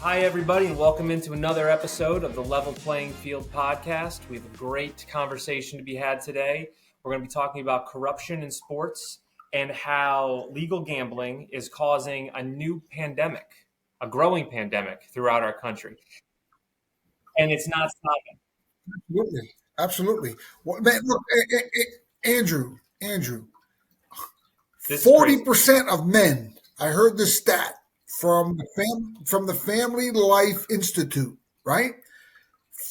Hi, everybody, and welcome into another episode of the Level Playing Field podcast. We have a great conversation to be had today. We're going to be talking about corruption in sports and how legal gambling is causing a new pandemic, a growing pandemic throughout our country. And it's not stopping. Absolutely. Well, man, look, Andrew, This is crazy. 40% of men. I heard this stat from the Family Life Institute, right?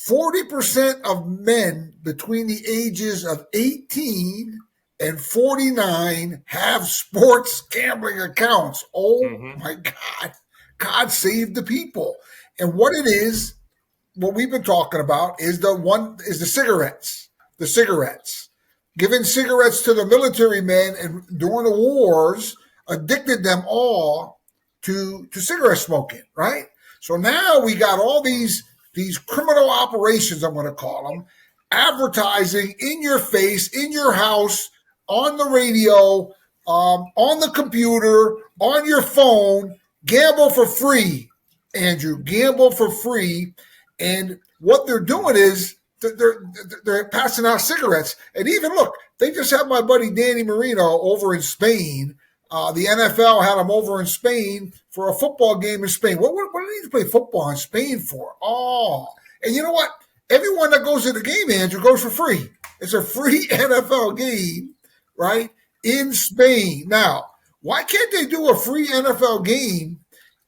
40% of men between the ages of 18 and 49 have sports gambling accounts. Oh my God. God save the people. And what it is, what we've been talking about is the cigarettes. The cigarettes. Giving cigarettes to the military men and during the wars addicted them all to cigarette smoking, right? So now we got all these criminal operations, I'm going to call them, advertising in your face, in your house, on the radio, on the computer, on your phone. Gamble for free, Andrew. Gamble for free. And what they're doing is they're passing out cigarettes. And even, look, they just had my buddy Danny Marino over in Spain. The NFL had him over in Spain for a football game in Spain. What do they need to play football in Spain for? Oh, and you know what? Everyone that goes to the game, Andrew, goes for free. It's a free NFL game, right, in Spain. Now, why can't they do a free NFL game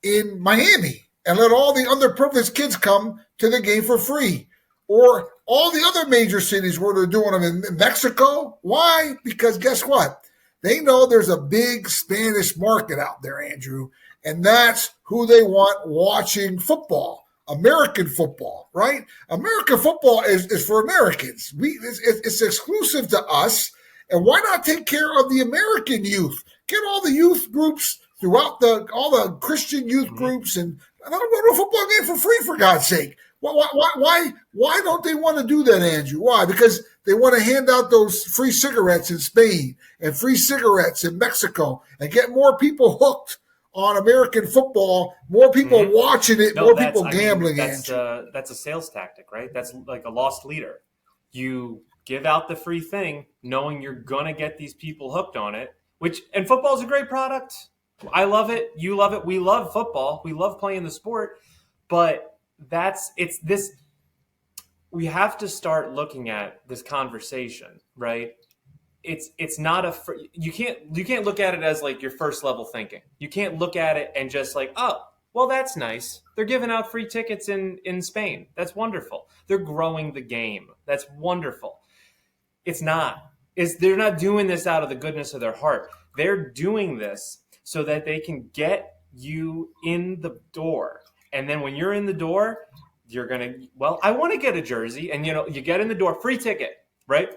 in Miami and let all the underprivileged kids come to the game for free? Or all the other major cities where they're doing them in Mexico. Why? Because guess what? They know there's a big Spanish market out there, Andrew, and that's who they want watching football, American football, right? American football is for Americans. It's exclusive to us, and why not take care of the American youth? Get all the youth groups throughout all the Christian youth groups, and let them go to a football game for free, for God's sake. Why don't they want to do that, Andrew? Why? Because they want to hand out those free cigarettes in Spain and free cigarettes in Mexico and get more people hooked on American football, more people watching it, more people gambling. That's a sales tactic, right? That's like a lost leader. You give out the free thing knowing you're going to get these people hooked on it, and football is a great product. I love it. You love it. We love football. We love playing the sport, but we have to start looking at this conversation, right? It's not you can't look at it as like your first level thinking. You can't look at it and just like, oh, well, that's nice. They're giving out free tickets in Spain. That's wonderful. They're growing the game. That's wonderful. It's not. They're not doing this out of the goodness of their heart. They're doing this so that they can get you in the door. And then when you're in the door, you're going to, well, I want to get a jersey. And, you get in the door, free ticket, right?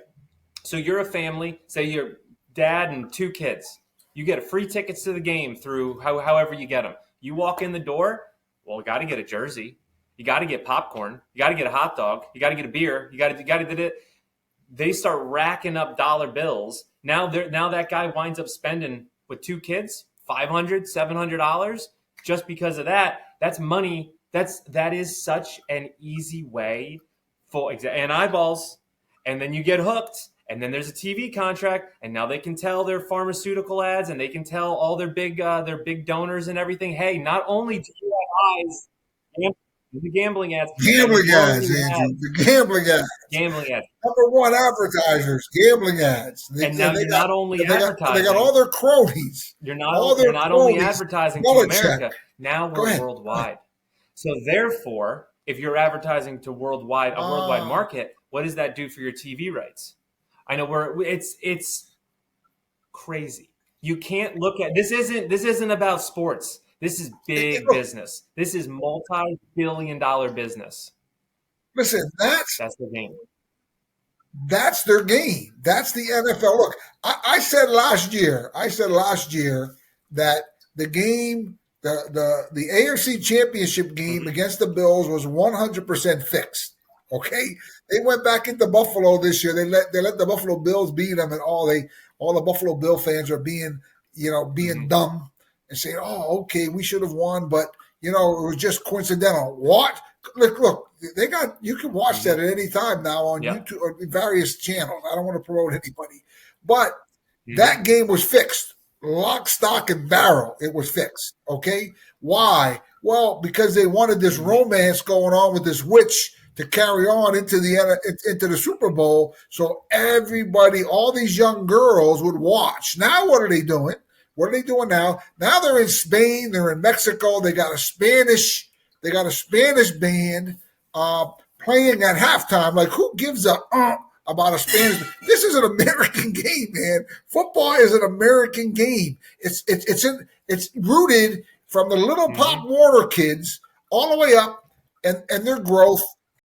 So you're a family, say you're dad and 2 kids. You get a free tickets to the game through however you get them. You walk in the door, well, you got to get a jersey. You got to get popcorn. You got to get a hot dog. You got to get a beer. You got to. They start racking up dollar bills. Now that guy winds up spending with 2 kids, $500, $700 just because of that. That's money. That is such an easy way and eyeballs. And then you get hooked. And then there's a TV contract, and now they can tell their pharmaceutical ads, and they can tell all their big donors and everything. Hey, not only do you have eyes, the gambling ads, Andrew. The gambling ads. Gambling ads. Number one advertisers, gambling ads. And now you're not only advertising. They got all their cronies. You're not only advertising to America. Now we're worldwide. So therefore, if you're advertising to a worldwide market, what does that do for your TV rights? I know it's crazy. You can't look at this isn't about sports. This is big business. This is multi-billion-dollar business. Listen, that's the game. That's their game. That's the NFL. Look, I said last year that the game, the AFC Championship game against the Bills was 100% fixed. Okay, they went back into Buffalo this year. They let the Buffalo Bills beat them, and all the Buffalo Bill fans are being dumb and saying, "Oh, okay, we should have won, but it was just coincidental. What? Look, they got, you can watch that at any time now on YouTube or various channels. I don't want to promote anybody, but that game was fixed. Lock, stock, and barrel. It was fixed. Okay. Why? Well, because they wanted this romance going on with this witch to carry on into the Super Bowl. So everybody, all these young girls would watch. Now, what are they doing? What are they doing now? Now they're in Spain. They're in Mexico. They got a Spanish band playing at halftime. Like, who gives a about a Spanish? This is an American game, man. Football is an American game. It's rooted from the little Pop Warner kids all the way up, and their growth